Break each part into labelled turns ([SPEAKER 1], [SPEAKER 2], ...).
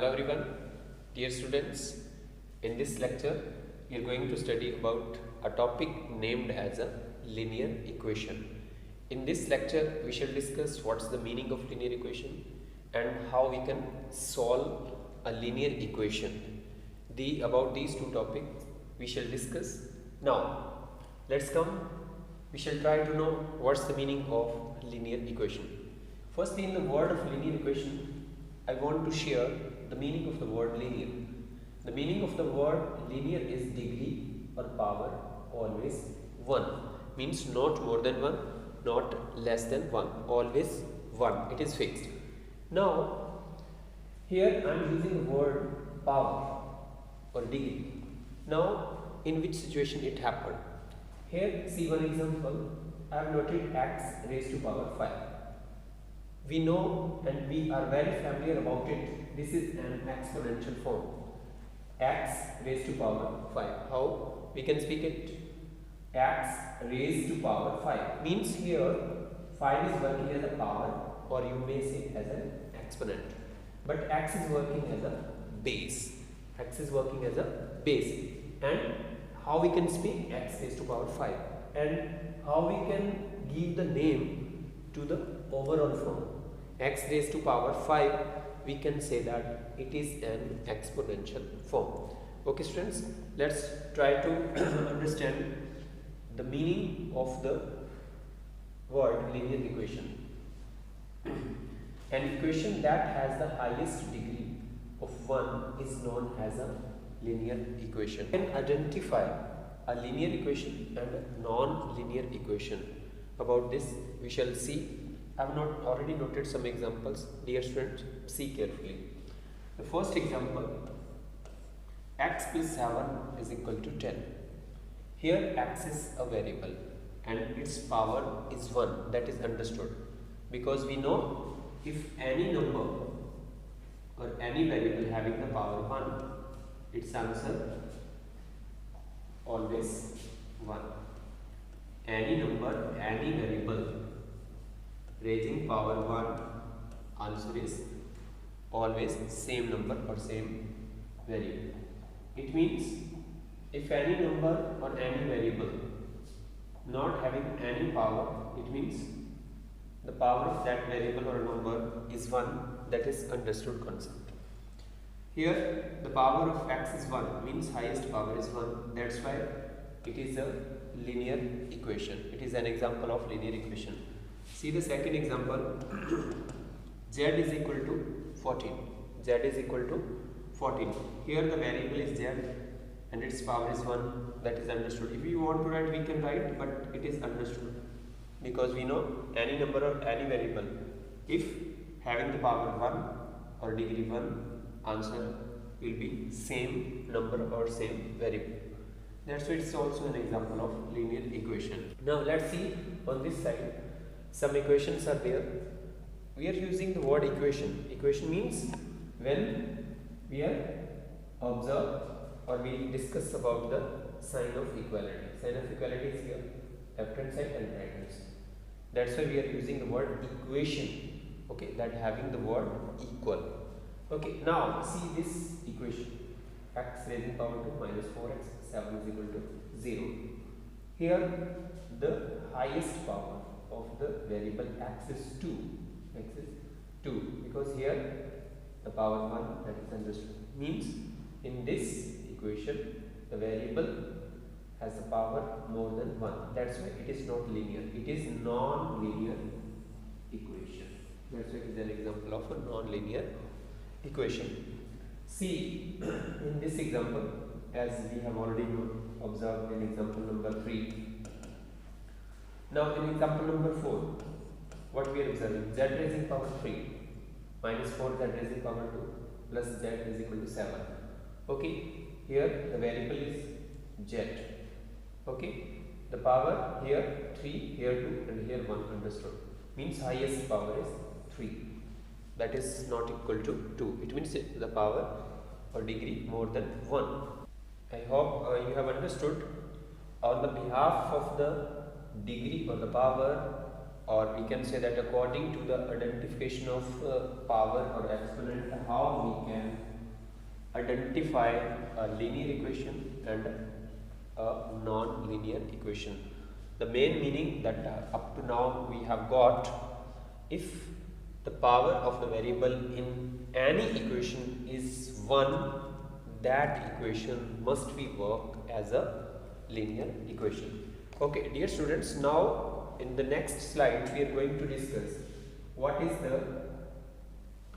[SPEAKER 1] Hello everyone, dear students. In this lecture, we are going to study about a topic named as a linear equation. In this lecture, we shall discuss what's the meaning of linear equation and how we can solve a linear equation. About these two topics we shall discuss. Now, let's come. We shall try to know what's the meaning of linear equation. Firstly, in the word of linear equation, I want to share the meaning of the word linear. The meaning of the word linear is degree or power always 1. Means not more than 1, not less than 1, always 1. It is fixed. Now, here I am using the word power or degree. Now, in which situation it happened? Here, see one example. I have noted x raised to power 5. We know and we are very familiar about it. This is an exponential form. X raised to power 5. How we can speak it? X raised to power 5 means here 5 is working as a power, or you may say as an exponent. But x is working as a base. X is working as a base. And how we can speak x raised to power 5, and how we can give the name to the overall form. X raised to power 5, we can say that it is an exponential form. Okay students, let's try to understand the meaning of the word linear equation. An equation that has the highest degree of 1 is known as a linear equation. We can identify a linear equation and a non-linear equation. About this we shall see. I have already noted some examples. Dear students, see carefully. The first example, x plus 7 is equal to 10. Here x is a variable and its power is 1. That is understood, because we know if any number or any variable having the power 1, its answer always 1. Any number, any variable raising power 1, answer is always same number or same variable. It means if any number or any variable not having any power, it means the power of that variable or number is 1. That is understood concept. Here the power of x is 1, means highest power is 1. That's why it is a linear equation. It is an example of linear equation. See the second example. Z is equal to 14. Z is equal to 14. Here the variable is Z and its power is 1. That is understood. If you want to write, we can write, but it is understood, because we know any number or any variable, if having the power 1 or degree 1, answer will be same number or same variable. That's why it's also an example of linear equation. Now let's see on this side. Some equations are there. We are using the word equation. Equation means when we are observe or we discuss about the sign of equality. Sign of equality is here, left hand side and right hand side. That's why we are using the word equation. Okay, that having the word equal. Okay, now see this equation. X raising power to minus 4x, 7 is equal to 0. Here the highest power of the variable x is 2. X is 2, because here the power 1, that is understood. Means in this equation the variable has the power more than 1. That's why it is not linear. It is non-linear equation. That's why it is an example of a non-linear equation. See in this example, as we have already observed in example number 3. Now in example number 4, what we are observing? Z raising power 3 minus 4 z raising power 2 plus z is equal to 7. Okay, here the variable is z. Okay, the power here 3, here 2 and here 1, understood. Means highest power is 3. That is not equal to 2. It means the power or degree more than 1. I hope you have understood. On the behalf of the degree or the power, or we can say that according to the identification of power or exponent, how we can identify a linear equation and a non-linear equation. The main meaning that up to now we have got, if the power of the variable in any equation is 1, that equation must be work as a linear equation. Okay, dear students, now in the next slide we are going to discuss what is the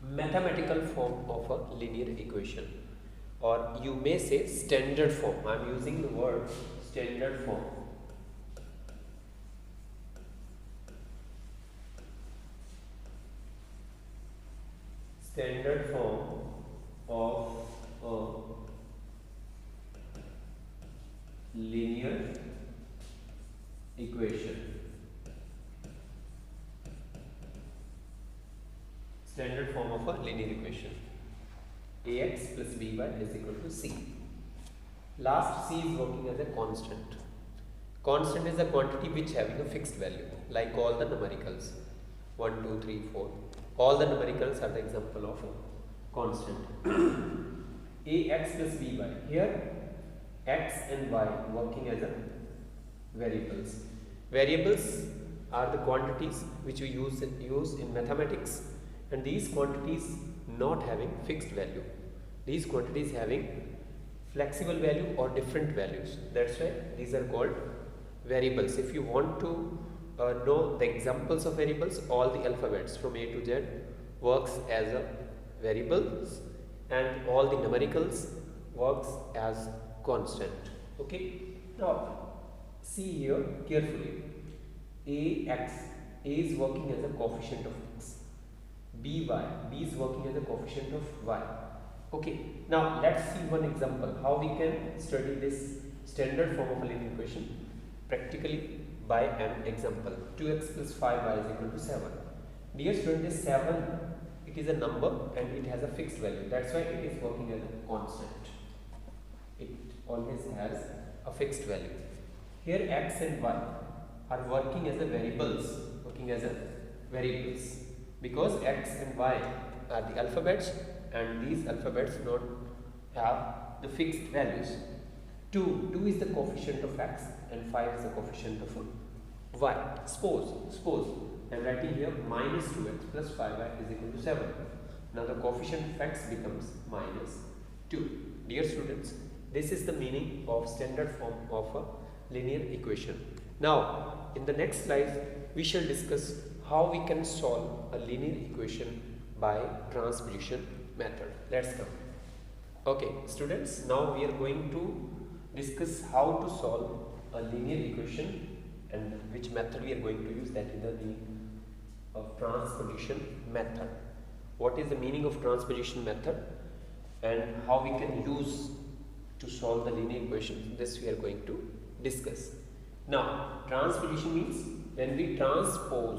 [SPEAKER 1] mathematical form of a linear equation, or you may say standard form. I am using the word standard form. Standard form of a linear equation. Standard form of a linear equation. Ax plus by is equal to c. Last, c is working as a constant. Constant is a quantity which having a fixed value, like all the numericals. 1, 2, 3, 4. All the numericals are the example of a constant. Ax plus by. Here, x and y working as a variables. Variables are the quantities which we use in mathematics, and these quantities not having fixed value. These quantities having flexible value or different values. That's why these are called variables. If you want to know the examples of variables, all the alphabets from A to Z works as a variables, and all the numericals works as constant. Okay. Now see here carefully. A is working as a coefficient of x. B is working as a coefficient of y. Okay. Now let's see one example how we can study this standard form of a linear equation practically by an example. 2x plus 5y is equal to 7. Dear student, this 7, it is a number and it has a fixed value. That's why it is working as a constant. It always has a fixed value. Here x and y are working as a variables, because x and y are the alphabets, and these alphabets not have the fixed values. 2 is the coefficient of x and 5 is the coefficient of y. Suppose I am writing here minus 2x plus 5y is equal to 7. Now the coefficient of x becomes minus 2. Dear students, this is the meaning of standard form of a linear equation. Now in the next slide we shall discuss how we can solve a linear equation by transposition method. Let's come. Okay students, now we are going to discuss how to solve a linear equation and which method we are going to use, that is the meaning of transposition method. What is the meaning of transposition method and how we can use to solve the linear equation, this we are going to discuss. Now transposition means when we transfer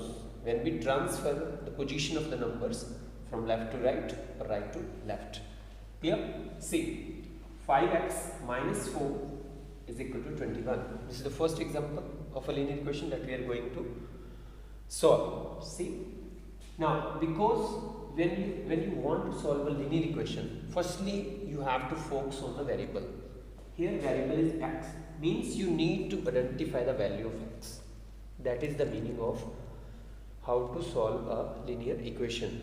[SPEAKER 1] the position of the numbers from left to right or right to left. Here see 5x minus 4 is equal to 21. This is the first example of a linear equation that we are going to solve. See, now because when you want to solve a linear equation, firstly you have to focus on the variable. Here variable is x, means you need to identify the value of x. That is the meaning of how to solve a linear equation.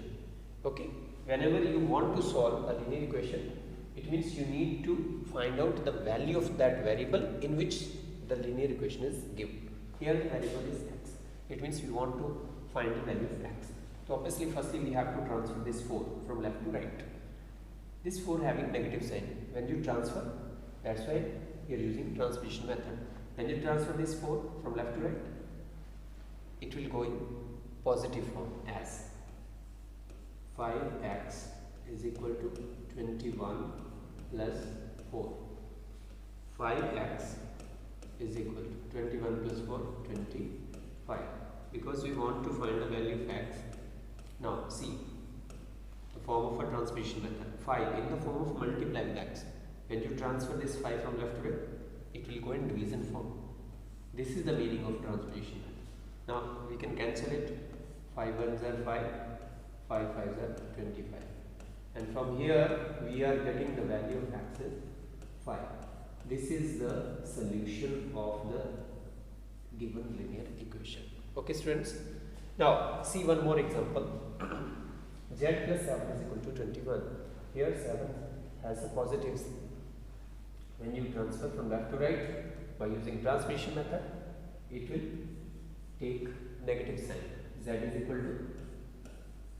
[SPEAKER 1] Okay, whenever you want to solve a linear equation, it means you need to find out the value of that variable in which the linear equation is given. Here the variable is x. It means we want to find the value of x. So obviously firstly we have to transfer this 4 from left to right. This 4 having negative sign. When you transfer, that's why we are using transposition method. When you transfer this 4 from left to right, it will go in positive form as 5x is equal to 21 plus 4. 5x is equal to 21 plus 4, 25. Because we want to find the value of x. Now see the form of a transposition method. 5 in the form of multiply with x. When you transfer this 5 from left to right, it will go in division form. This is the meaning of transposition method. Now we can cancel it. 5 1s are 5, 5 5s are 25. and from here we are getting the value of x is 5. This is the solution of the given linear equation. Okay students, now see one more example. Z plus 7 is equal to 21. Here 7 has a positive sign. When you transfer from left to right by using transformation method, it will take negative sign. Z is equal to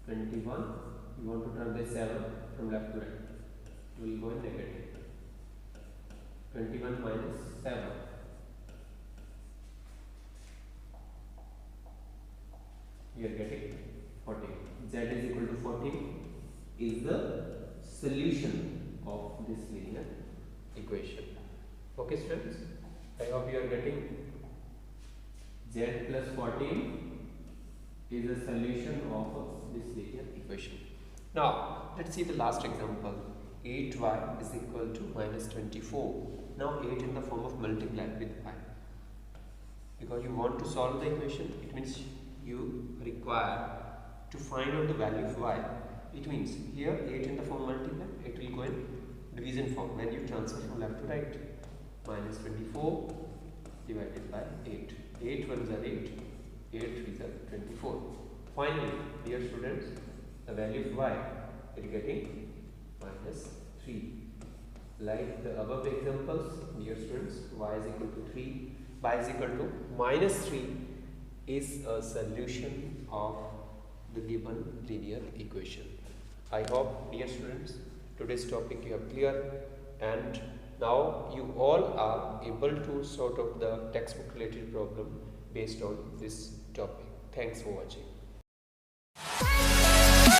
[SPEAKER 1] 21. You want to turn this 7 from left to right, you will go in negative. 21 minus 7. You are getting 14. Z is equal to 14 is the solution of this linear equation. Okay students, I hope you are getting. Z plus 14 is a solution of this linear equation. Now let's see the last example. 8y is equal to minus 24. Now 8 in the form of multiply with y. Because you want to solve the equation, it means you require to find out the value of y. It means here 8 in the form multiply, it will go in division form when you transfer from left to right. Minus 24 divided by 8. 8 ones are 8, 8 threes are 24. Finally, dear students, the value of y is getting minus 3. Like the above examples, dear students, y is equal to 3, y is equal to minus 3 is a solution of the given linear equation. I hope, dear students, today's topic you have clear, and now you all are able to sort out the textbook related problem based on this topic. Thanks for watching.